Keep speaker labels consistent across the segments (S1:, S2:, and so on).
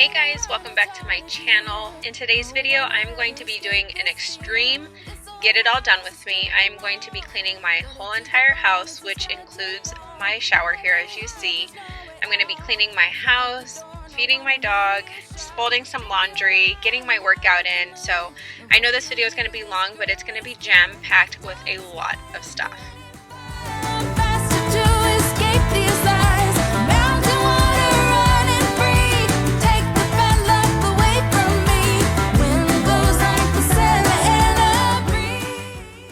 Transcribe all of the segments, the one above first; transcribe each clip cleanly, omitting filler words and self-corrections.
S1: Hey guys, welcome back to my channel. In today's video, I'm going to be doing an extreme get it all done with me. I'm going to be cleaning my whole entire house, which includes my shower here as you see. I'm going to be cleaning my house, feeding my dog, folding some laundry, getting my workout in. So I know this video is going to be long, but it's going to be jam-packed with a lot of stuff.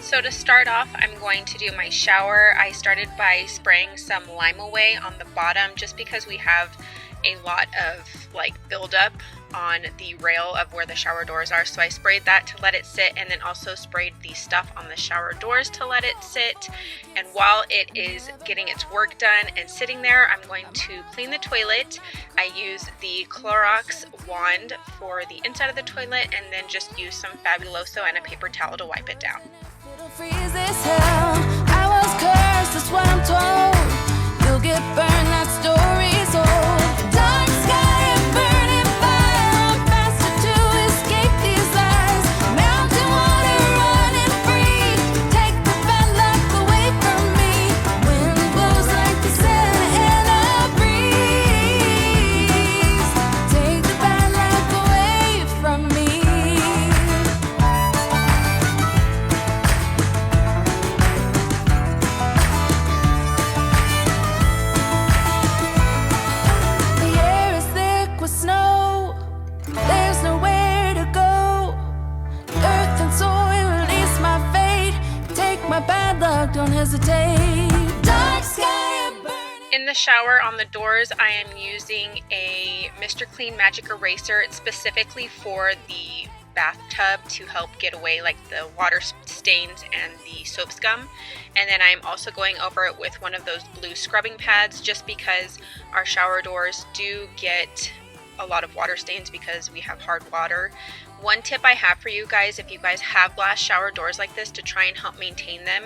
S1: So to start off, I'm going to do my shower. I started by spraying some Lime Away on the bottom just because we have a lot of buildup on the rail of where the shower doors are. So I sprayed that to let it sit, and then also sprayed the stuff on the shower doors to let it sit. And while it is getting its work done and sitting there, I'm going to clean the toilet. I use the Clorox wand for the inside of the toilet, and then just use some Fabuloso and a paper towel to wipe it down.
S2: Freeze this hell. I was cursed, that's what I'm told. You'll get burned, that story's old. Dark sky and burning fire. I'm faster to escape these lies. Mountain water running free. Take the bad luck away from me. Wind blows like the Santa breeze. Take the bad luck away from me. Don't hesitate. Dark sky burning.
S1: In the shower on the doors, I am using a Mr. Clean Magic Eraser. It's specifically for the bathtub to help get away the water stains and the soap scum. And then I'm also going over it with one of those blue scrubbing pads just because our shower doors do get a lot of water stains because we have hard water. One tip I have for you guys, if you guys have glass shower doors like this, to try and help maintain them,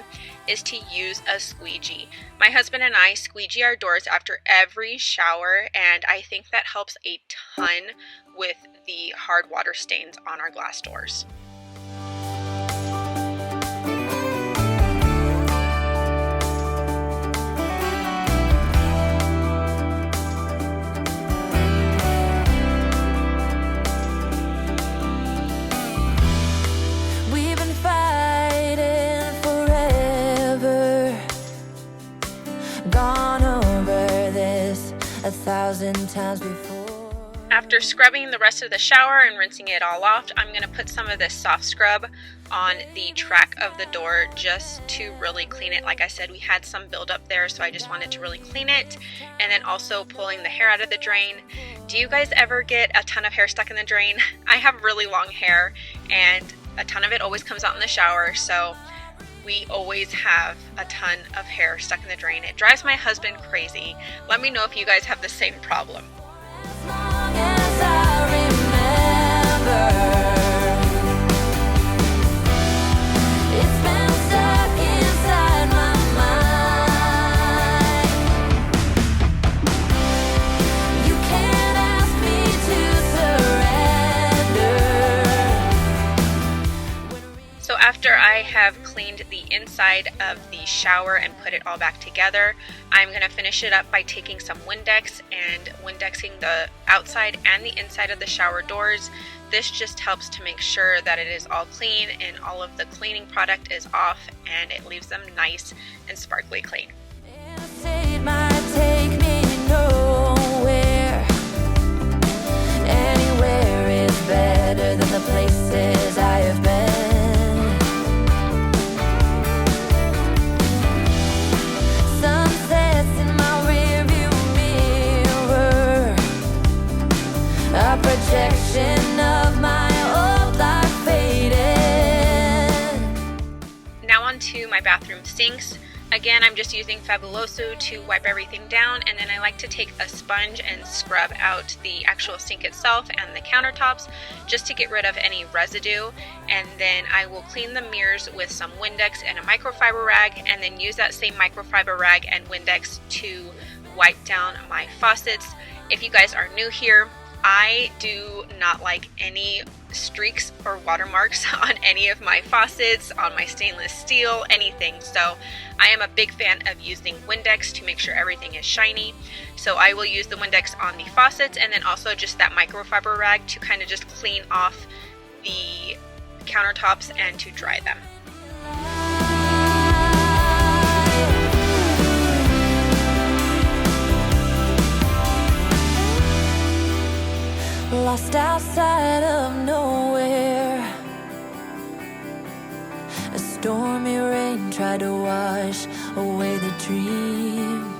S1: is to use a squeegee. My husband and I squeegee our doors after every shower, and I think that helps a ton with the hard water stains on our glass doors.
S2: Times before.
S1: After scrubbing the rest of the shower and rinsing it all off, I'm going to put some of this soft scrub on the track of the door just to really clean it. Like I said, we had some buildup there, so I just wanted to really clean it. And then also pulling the hair out of the drain. Do you guys ever get a ton of hair stuck in the drain? I have really long hair, and a ton of it always comes out in the shower, so we always have a ton of hair stuck in the drain. It drives my husband crazy. Let me know if you guys have the same problem.
S2: As long as I remember, it's been stuck inside my mind. You can't ask me to surrender.
S1: So after I have cleaned the inside of the shower and put it all back together, I'm going to finish it up by taking some Windex and Windexing the outside and the inside of the shower doors. This just helps to make sure that it is all clean and all of the cleaning product is off, and it leaves them nice and sparkly clean.
S2: It might take me nowhere. Anywhere is better than the places I have been. A projection of my old life faded.
S1: Now on to my bathroom sinks. Again, I'm just using Fabuloso to wipe everything down, and then I like to take a sponge and scrub out the actual sink itself and the countertops just to get rid of any residue. And then I will clean the mirrors with some Windex and a microfiber rag, and then use that same microfiber rag and Windex to wipe down my faucets. If you guys are new here, I do not like any streaks or watermarks on any of my faucets, on my stainless steel, anything. So I am a big fan of using Windex to make sure everything is shiny. So I will use the Windex on the faucets, and then also just that microfiber rag to kind of just clean off the countertops and to dry them.
S2: Lost outside of nowhere, a stormy rain tried to wash away the dream.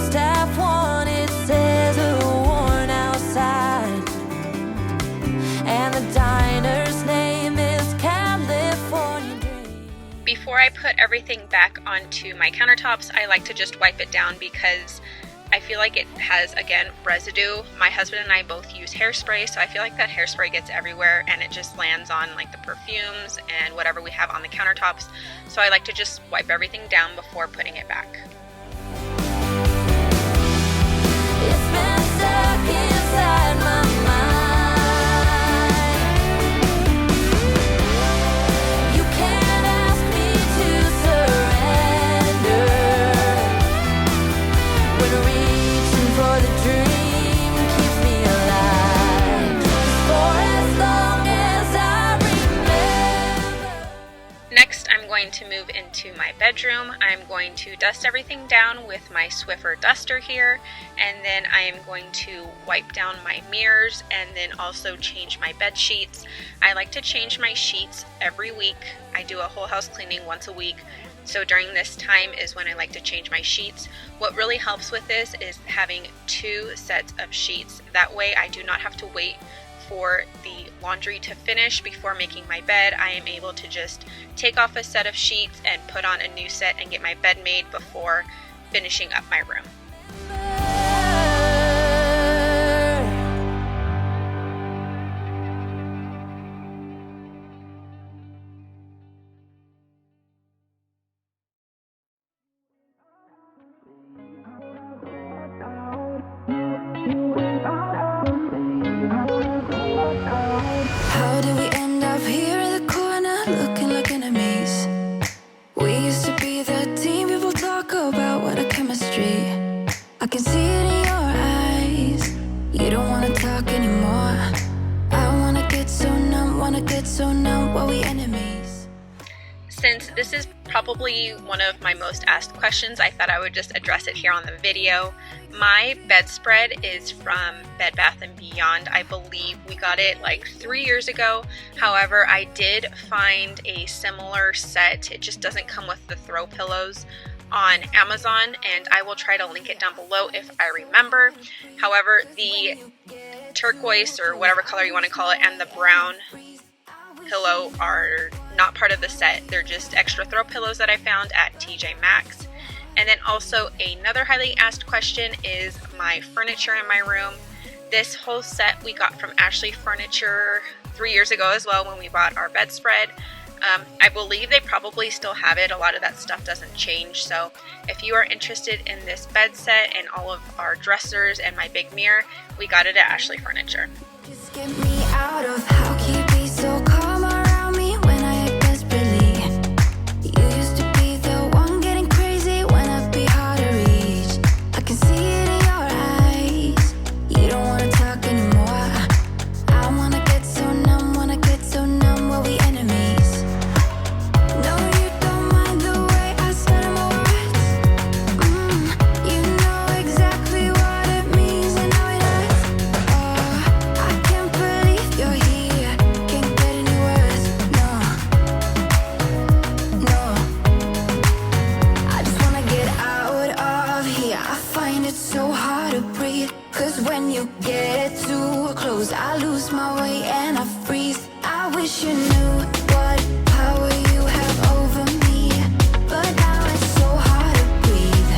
S2: Staff wanted scissor worn outside, and the diner's name is California Dream.
S1: Before I put everything back onto my countertops, I like to just wipe it down because I feel like it has, again, residue. My husband and I both use hairspray, so I feel like that hairspray gets everywhere and it just lands on like the perfumes and whatever we have on the countertops. So I like to just wipe everything down before putting it back.
S2: It's been stuck inside my mind. You can't ask me to surrender when reaching for the dream keeps me alive for as long as I remember.
S1: Next, I'm going to move into my bedroom. I'm going to dust everything down with my Swiffer duster here, and then I am going to wipe down my mirrors and then also change my bed sheets. I like to change my sheets every week. I do a whole house cleaning once a week, so during this time is when I like to change my sheets. What really helps with this is having 2 sets of sheets. That way I do not have to wait for the laundry to finish before making my bed. I am able to just take off a set of sheets and put on a new set and get my bed made before finishing up my room.
S2: How did we end up here in the corner looking like enemies? We used to be the team people talk about, what a chemistry. I can see it in your eyes. You don't wanna talk anymore. I wanna get so numb, while we enemies.
S1: Since this is probably one of my most asked questions, I thought I would just address it here on the video. My bedspread is from Bed Bath & Beyond. I believe we got it like 3 years ago. However, I did find a similar set. It just doesn't come with the throw pillows on Amazon, and I will try to link it down below if I remember. However, the turquoise or whatever color you want to call it and the brown pillow are not part of the set. They're just extra throw pillows that I found at TJ Maxx. And then also another highly asked question is my furniture in my room. This whole set we got from Ashley Furniture 3 years ago as well when we bought our bedspread. I believe they probably still have it. A lot of that stuff doesn't change. So if you are interested in this bed set and all of our dressers and my big mirror, we got it at Ashley Furniture.
S2: Just get me out of how can you be so calm around me when I act desperately? You used to be the one getting crazy when I'd be hard to reach. I can see it in your eyes. You don't wanna talk anymore. I wanna get so numb, while we enemies. No, you don't mind the way I stutter my words. You know exactly what it means and how it hurts. Oh, I can't believe you're here. Can't get any worse. No. I just wanna get out of here. I find it so hard to breathe. 'Cause when you get too close, I lose my way and I freeze. I wish you knew what power you have over me. But now it's so hard to breathe.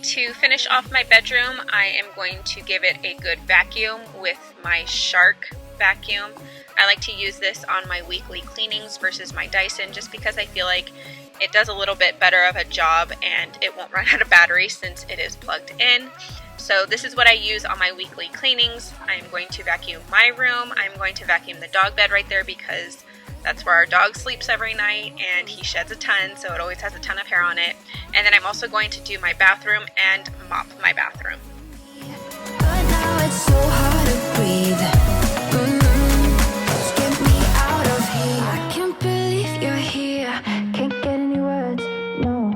S1: To finish off my bedroom, I am going to give it a good vacuum with my Shark vacuum. I like to use this on my weekly cleanings versus my Dyson just because I feel like it does a little bit better of a job and it won't run out of battery since it is plugged in. So this is what I use on my weekly cleanings. I'm going to vacuum my room. I'm going to vacuum the dog bed right there because that's where our dog sleeps every night and he sheds a ton, so it always has a ton of hair on it. And then I'm also going to do my bathroom and mop my bathroom.
S2: But now it's so hard to breathe. Just get me out of here. I can't believe you're here. Can't get any words, no.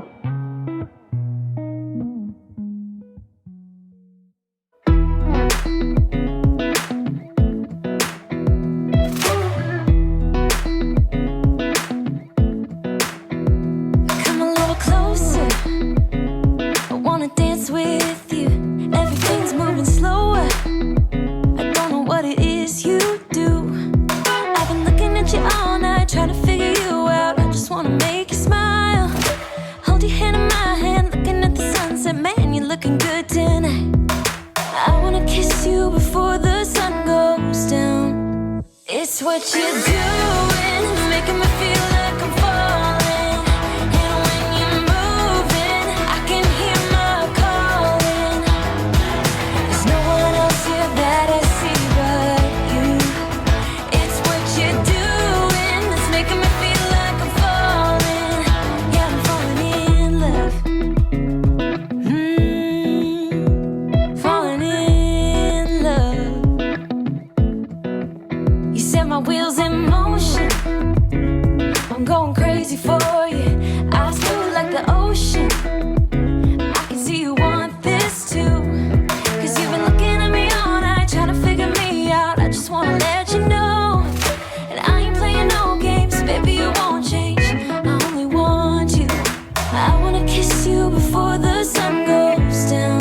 S2: Come a little closer. I wanna dance with you. Everything's moving slower. I don't know what it is you do. I've been looking at you all night, trying to figure you out. I just wanna make you smile. Hold your hand in my hand, looking at the sunset. Man, you're looking good tonight. I wanna kiss you before the sun goes down. It's what you're doing, it's making me feel like I'm falling. And when you're moving, I can hear my calling. There's no one else here that I see but you. It's what you're doing, it's making me feel like I'm falling. Yeah, I'm falling in love. You set my wheels in motion. I'm going crazy for you. Eyes blue like the ocean. I can see you want this too. Cause you've been looking at me all night, trying to figure me out. I just wanna let you know. And I ain't playing no games, baby, you won't change. I only want you. I wanna kiss you before the sun goes down.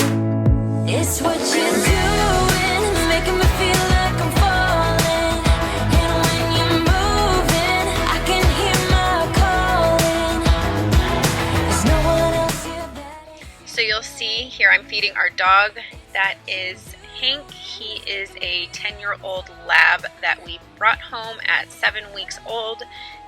S2: It's what you're doing, it's making me feel like I'm falling. And when you're moving, I can hear my calling. There's no one else here that
S1: So you'll see here I'm feeding our dog. That is Hank. He is a 10-year-old lab that we brought home at 7 weeks old.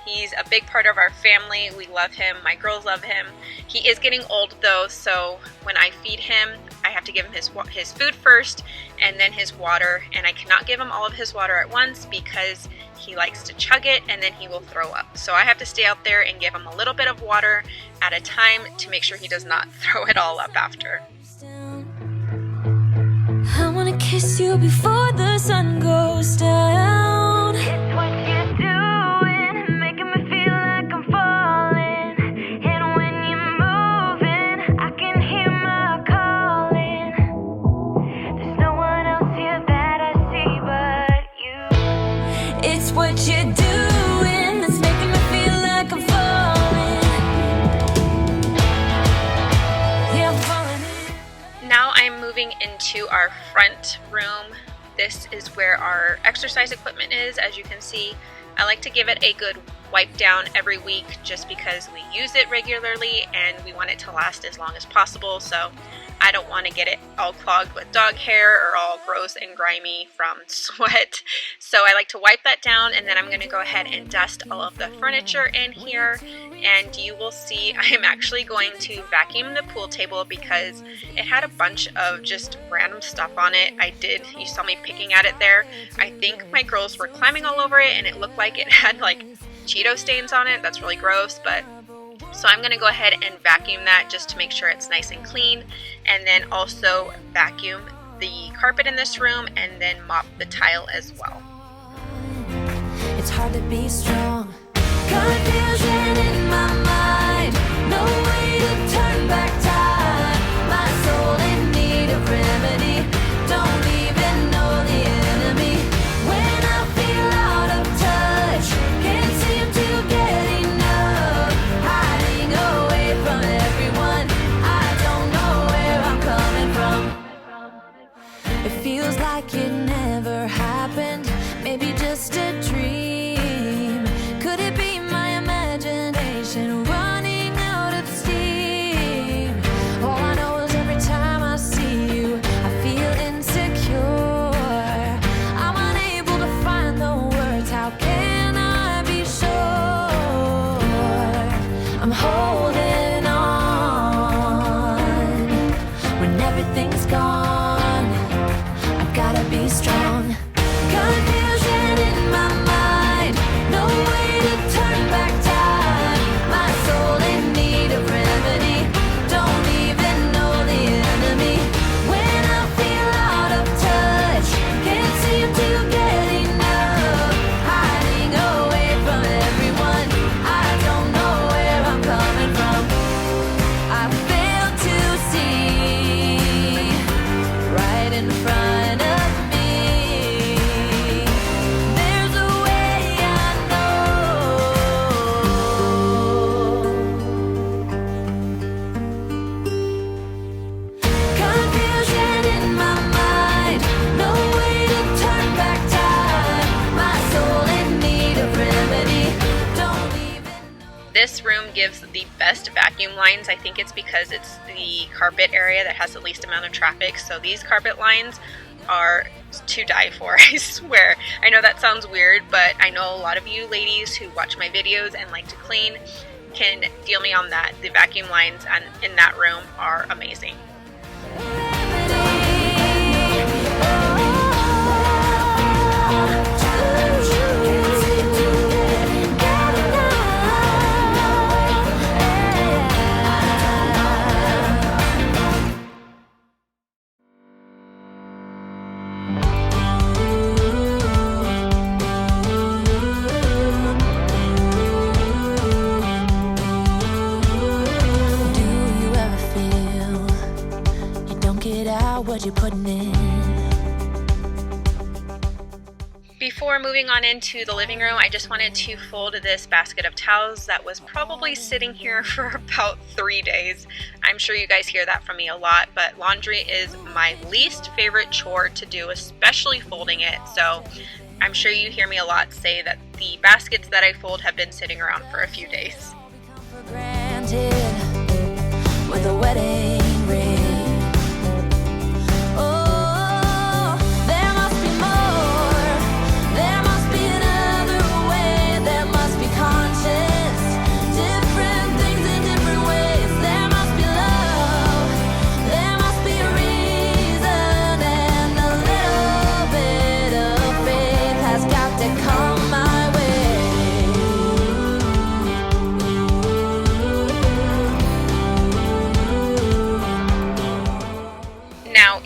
S1: He's a big part of our family. We love him. My girls love him. He is getting old though, so when I feed him, I have to give him his food first and then his water. And I cannot give him all of his water at once because he likes to chug it and then he will throw up. So I have to stay out there and give him a little bit of water at a time to make sure he does not throw it all up after.
S2: I wanna kiss you before the sun goes down. It's what you're doing, making me feel like I'm falling. And when you're moving, I can hear my calling. There's no one else here that I see but you. It's what you're doing that's making me feel like I'm falling. Yeah, I'm falling.
S1: Now I'm moving into our front room. This is where our exercise equipment is. As you can see, I like to give it a good wipe down every week just because we use it regularly and we want it to last as long as possible. So I don't want to get it all clogged with dog hair or all gross and grimy from sweat. So I like to wipe that down, and then I'm going to go ahead and dust all of the furniture in here. And you will see I'm actually going to vacuum the pool table because it had a bunch of just random stuff on it. You saw me picking at it there. I think my girls were climbing all over it and it looked like it had like Cheeto stains on it. That's really gross, but so I'm going to go ahead and vacuum that just to make sure it's nice and clean, and then also vacuum the carpet in this room and then mop the tile as well.
S2: It's hard to be strong. Confusion in my mind. No way to turn back time. My soul in need of remedy. Don't even know the enemy. When I feel out of touch, can't seem to get enough. Hiding away from everyone. I don't know where I'm coming from. It feels like it never happened. Maybe just a dream. Could it be my imagination running out of steam? All I know is every time I see you, I feel insecure. I'm unable to find the words. How can I be sure? I'm holding
S1: This room gives the best vacuum lines. I think it's because it's the carpet area that has the least amount of traffic. So these carpet lines are to die for, I swear. I know that sounds weird, but I know a lot of you ladies who watch my videos and like to clean can deal me on that. The vacuum lines in that room are amazing.
S2: What you're putting in.
S1: Before moving on into the living room, I just wanted to fold this basket of towels that was probably sitting here for about 3 days. I'm sure you guys hear that from me a lot, but laundry is my least favorite chore to do, especially folding it. So I'm sure you hear me a lot say that the baskets that I fold have been sitting around for a few days.
S2: For granted, with a wedding ring.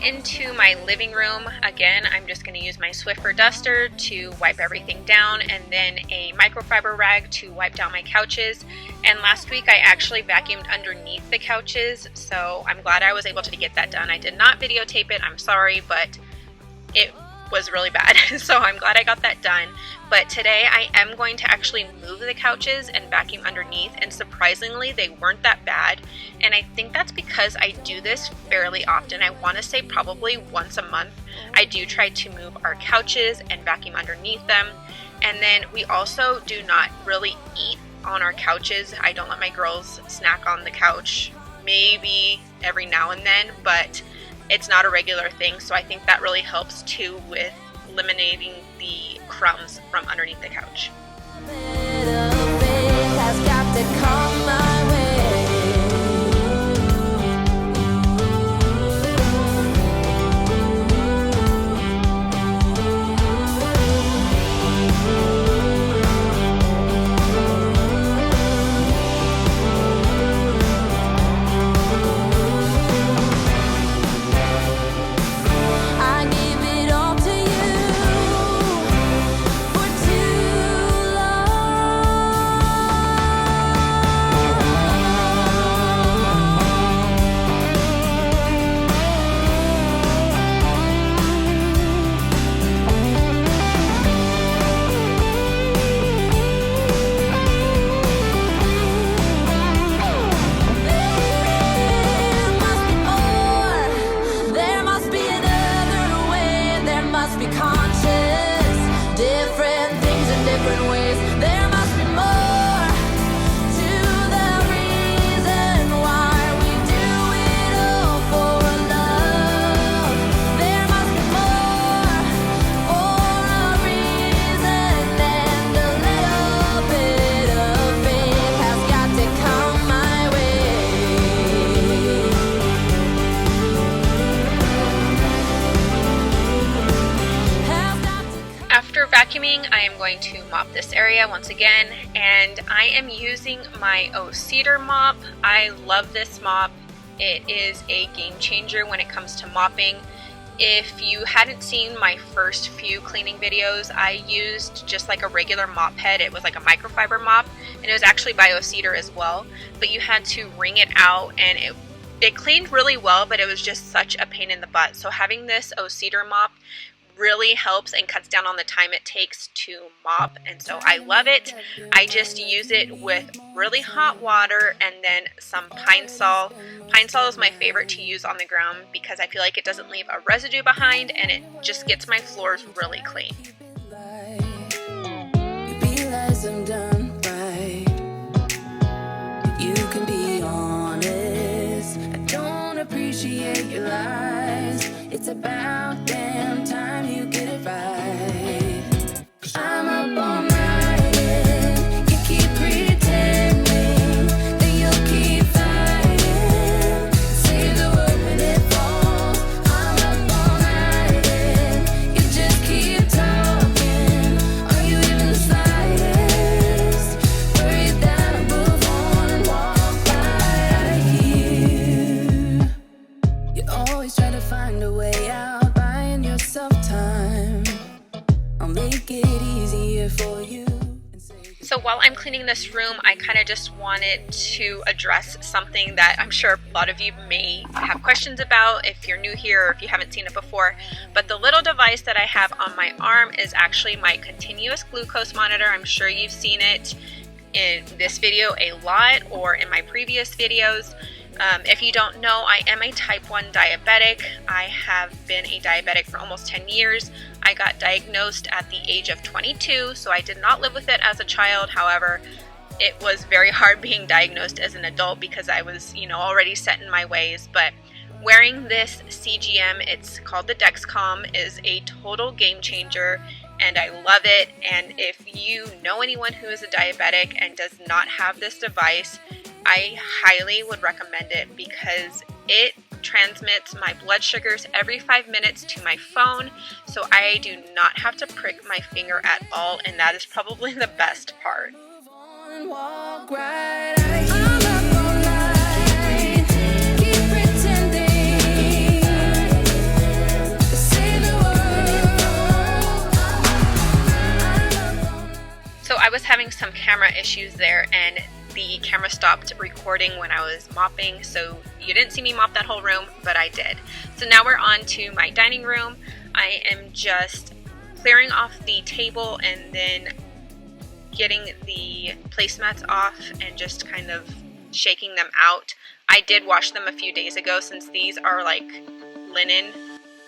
S1: Into my living room, again, I'm just going to use my Swiffer duster to wipe everything down, and then a microfiber rag to wipe down my couches. And last week I actually vacuumed underneath the couches, so I'm glad I was able to get that done. I did not videotape it, I'm sorry, but it was really bad, so I'm glad I got that done. But today I am going to actually move the couches and vacuum underneath, and surprisingly they weren't that bad. And I think that's because I do this fairly often. I want to say probably once a month I do try to move our couches and vacuum underneath them. And then we also do not really eat on our couches. I don't let my girls snack on the couch, maybe every now and then, but it's not a regular thing, so I think that really helps too with eliminating the crumbs from underneath the couch. Vacuuming, I am going to mop this area once again, and I am using my Cedar mop. I love this mop. It is a game changer when it comes to mopping. If you hadn't seen my first few cleaning videos, I used just like a regular mop head. It was like a microfiber mop, and it was actually by Cedar as well, but you had to wring it out, and it cleaned really well, but it was just such a pain in the butt. So having this Cedar mop really helps and cuts down on the time it takes to mop, and so I love it. I just use it with really hot water and then some Pine Sol. Pine Sol is my favorite to use on the ground because I feel like it doesn't leave a residue behind, and it just gets my floors really clean.
S2: appreciate your lies. It's about damn time you get it right. 'Cause I'm up all night and you keep pretending that you'll keep fighting. Save the world when it falls. I'm up all night and you just keep talking. Are you even the slightest worried that I'll move on and walk right here? You always try to find a way out, buying yourself time. I'll make it easier for you.
S1: So while I'm cleaning this room, I kind of just wanted to address something that I'm sure a lot of you may have questions about if you're new here or if you haven't seen it before. But the little device that I have on my arm is actually my continuous glucose monitor. I'm sure you've seen it in this video a lot or in my previous videos. If you don't know, I am a type 1 diabetic. I have been a diabetic for almost 10 years. I got diagnosed at the age of 22, so I did not live with it as a child. However, it was very hard being diagnosed as an adult because I was, already set in my ways. But wearing this CGM, it's called the Dexcom, is a total game changer, and I love it. And if you know anyone who is a diabetic and does not have this device, I highly would recommend it because it transmits my blood sugars every 5 minutes to my phone, so I do not have to prick my finger at all, and that is probably the best part. So I was having some camera issues there, and the camera stopped recording when I was mopping, so you didn't see me mop that whole room, but I did. So now we're on to my dining room. I am just clearing off the table and then getting the placemats off and just kind of shaking them out. I did wash them a few days ago since these are like linen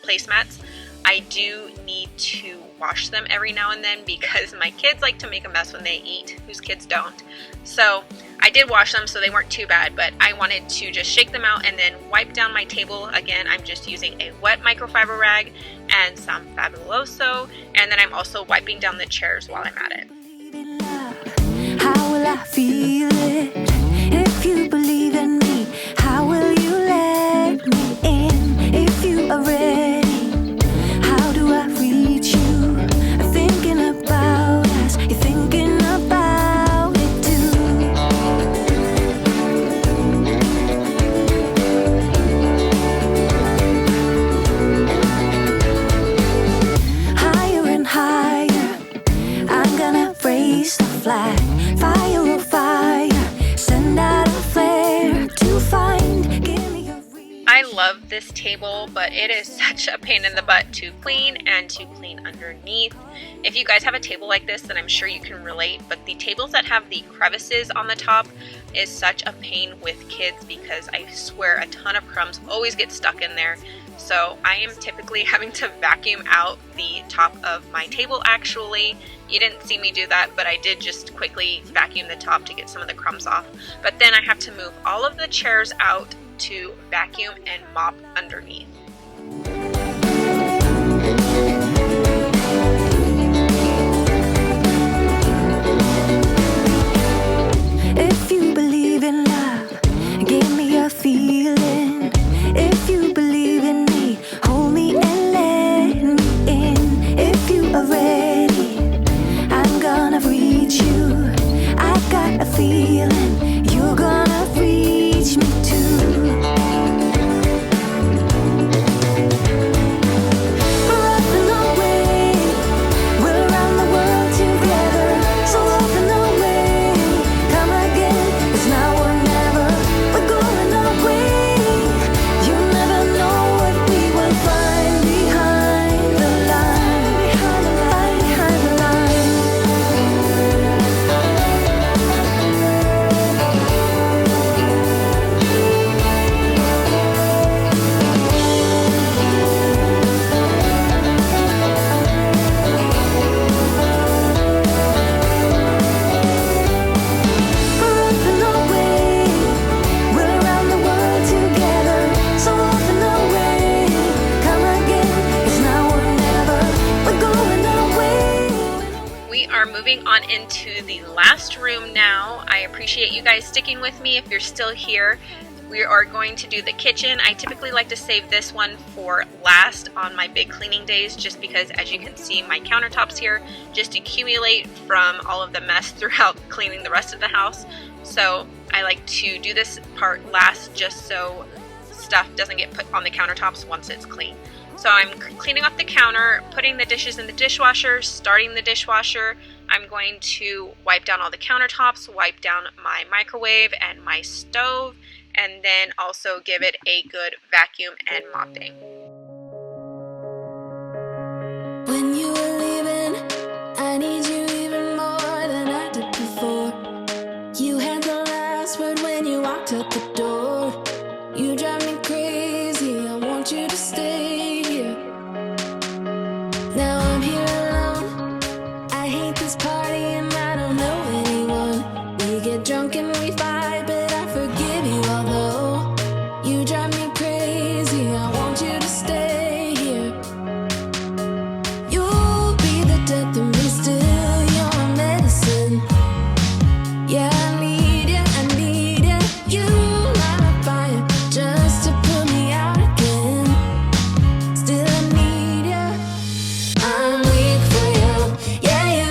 S1: placemats. I do need to wash them every now and then because my kids like to make a mess when they eat. Whose kids don't? So I did wash them, so they weren't too bad, but I wanted to just shake them out and then wipe down my table. Again, I'm just using a wet microfiber rag and some Fabuloso, and then I'm also wiping down the chairs while I'm at it.
S2: How will I feel it? If you believe in me, how will you let me in? If you are ready, how do I reach you? I'm thinking about us, you're thinking about it too. Higher and higher, I'm gonna raise the flag. Fire on fire, send out a flare to find. Give me a reason.
S1: I love this table, but it is such a pain in the butt to clean and to clean underneath. If you guys have a table like this, then I'm sure you can relate, but the tables that have the crevices on the top is such a pain with kids because I swear a ton of crumbs always get stuck in there. So I am typically having to vacuum out the top of my table actually. You didn't see me do that, but I did just quickly vacuum the top to get some of the crumbs off. But then I have to move all of the chairs out to vacuum and mop underneath.
S2: If you believe in love, give me a feeling. If you believe in me, hold me and let me in. If you are ready, I'm gonna reach you. I got a feeling you're gonna reach me too.
S1: you guys sticking with me. If you're still here, we are going to do the kitchen. I typically like to save this one for last on my big cleaning days, just because, as you can see, my countertops here just accumulate from all of the mess throughout cleaning the rest of the house. So I like to do this part last, just so stuff doesn't get put on the countertops once it's clean. So I'm cleaning off the counter, putting the dishes in the dishwasher, starting the dishwasher. I'm going to wipe down all the countertops, wipe down my microwave and my stove, and then also give it a good vacuum and mopping.
S2: When you were leaving, I need you even more than I did before. You had the last word when you walked out the door. You drive me crazy, I want you to stay here. Now I'm here alone, I hate this party and I don't know anyone. We get drunk and we fight, but I forgive you, although you drive me crazy, I want you to stay here. You'll be the death of me still, you're my medicine. Yeah, I need you, I need you. You light my fire just to put me out again. Still I need you, I'm weak for you. Yeah, you.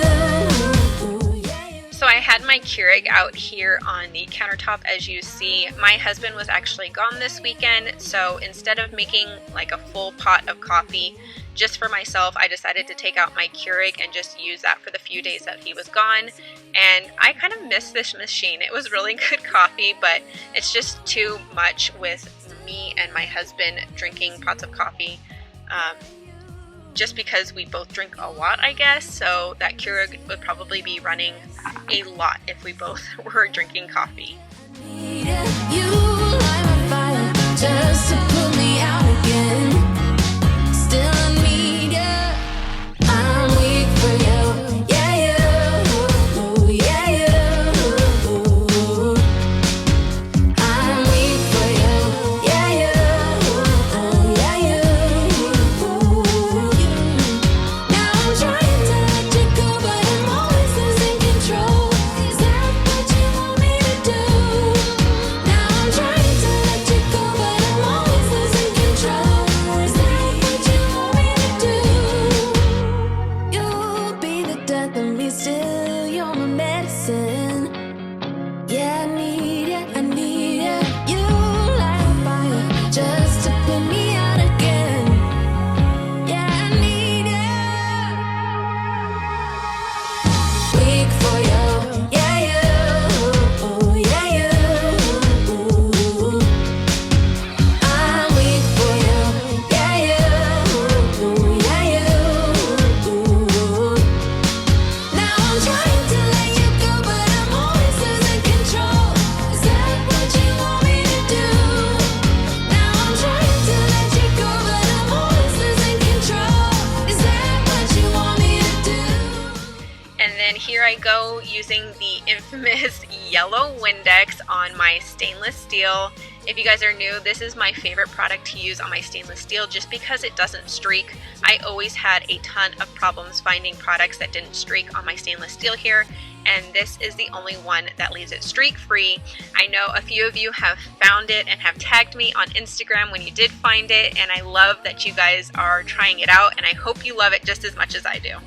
S1: So I had my Keurig out here on the countertop, as you see. My husband was actually gone this weekend, so instead of making like a full pot of coffee just for myself, I decided to take out my Keurig and just use that for the few days that he was gone. And I kind of miss this machine. It was really good coffee, but it's just too much with me and my husband drinking pots of coffee. Just because we both drink a lot, I guess, so that Keurig would probably be running a lot if we both were drinking coffee.
S2: You light my fire just to put me out again. Still I need you, I'm weak for you. Yeah, you, yeah, you. I'm weak for you. Yeah, you, yeah, you. Now I'm trying to let you go, but I'm always losing control. Is that what you want me to do? Now I'm trying to let you go, but I'm always losing control. Is that what you want me to do? You'll be the death of me still, you're my medicine. Yeah, I need you, I need you. You light a fire just to put me out again. Yeah, I need you. Weak for you. Yeah, you. Yeah, you. I'm weak for you. Yeah, you. Yeah, you. Now I'm trying to let you go, but I'm always losing control. Is that what you want me to do? Now I'm trying to let you go, but I'm always losing control. Is that what you want me to do?
S1: And then here I go using the infamous yellow Windex on my stainless steel. If you guys are new, this is my favorite product to use on my stainless steel just because it doesn't streak. I always had a ton of problems finding products that didn't streak on my stainless steel here, and this is the only one that leaves it streak free. I know a few of you have found it and have tagged me on Instagram when you did find it, and I love that you guys are trying it out, and I hope you love it just as much as I do.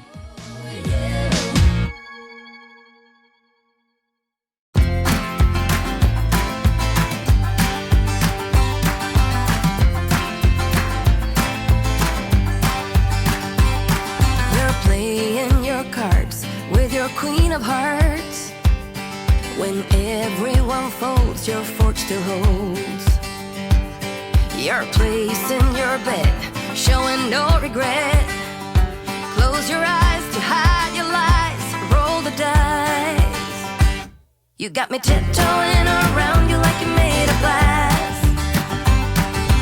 S2: You're playing your cards with your queen of hearts. When everyone folds, your fork still holds. Your place in your bed, showing no regret. Close your eyes to hide your lies, roll the dice. You got me tiptoeing around you like you're made of glass.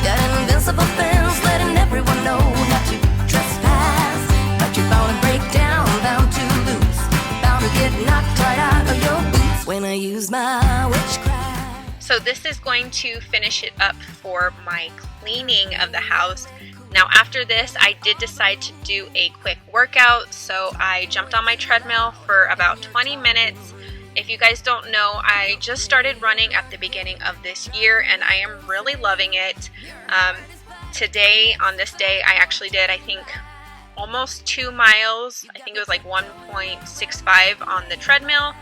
S2: Got an invincible fence, letting everyone know not to trespass. But you're bound to break down, bound to lose, bound to get knocked right out of your boots when I use my witchcraft.
S1: So this is going to finish it up for my cleaning of the house. Now after this, I did decide to do a quick workout, so I jumped on my treadmill for about 20 minutes If you guys don't know, I just started running at the beginning of this year and I am really loving it. Today, on this day, I actually did, I think, almost 2 miles. I think it was like 1.65 on the treadmill.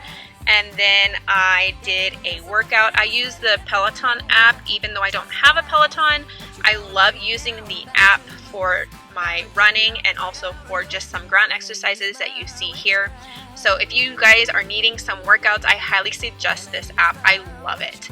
S1: And then I did a workout. I use the Peloton app even though I don't have a Peloton. I love using the app for my running and also for just some ground exercises that you see here. So if you guys are needing some workouts, I highly suggest this app. I love it.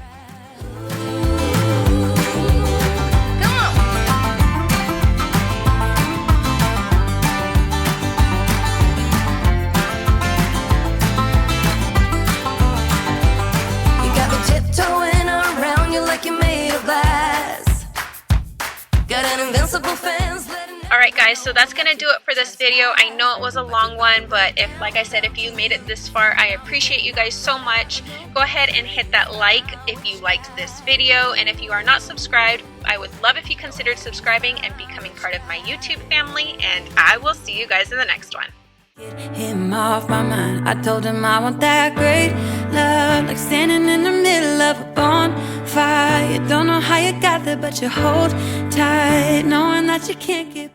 S1: Alright guys, so that's going to do it for this video. I know it was a long one, but like I said, if you made it this far, I appreciate you guys so much. Go ahead and hit that like if you liked this video, and if you are not subscribed, I would love if you considered subscribing and becoming part of my YouTube family, and I will see you guys in the next one.
S2: Him off my mind. I told him I want that great love, like standing in the middle of a bonfire. You don't know how you got there, but you hold tight, knowing that you can't get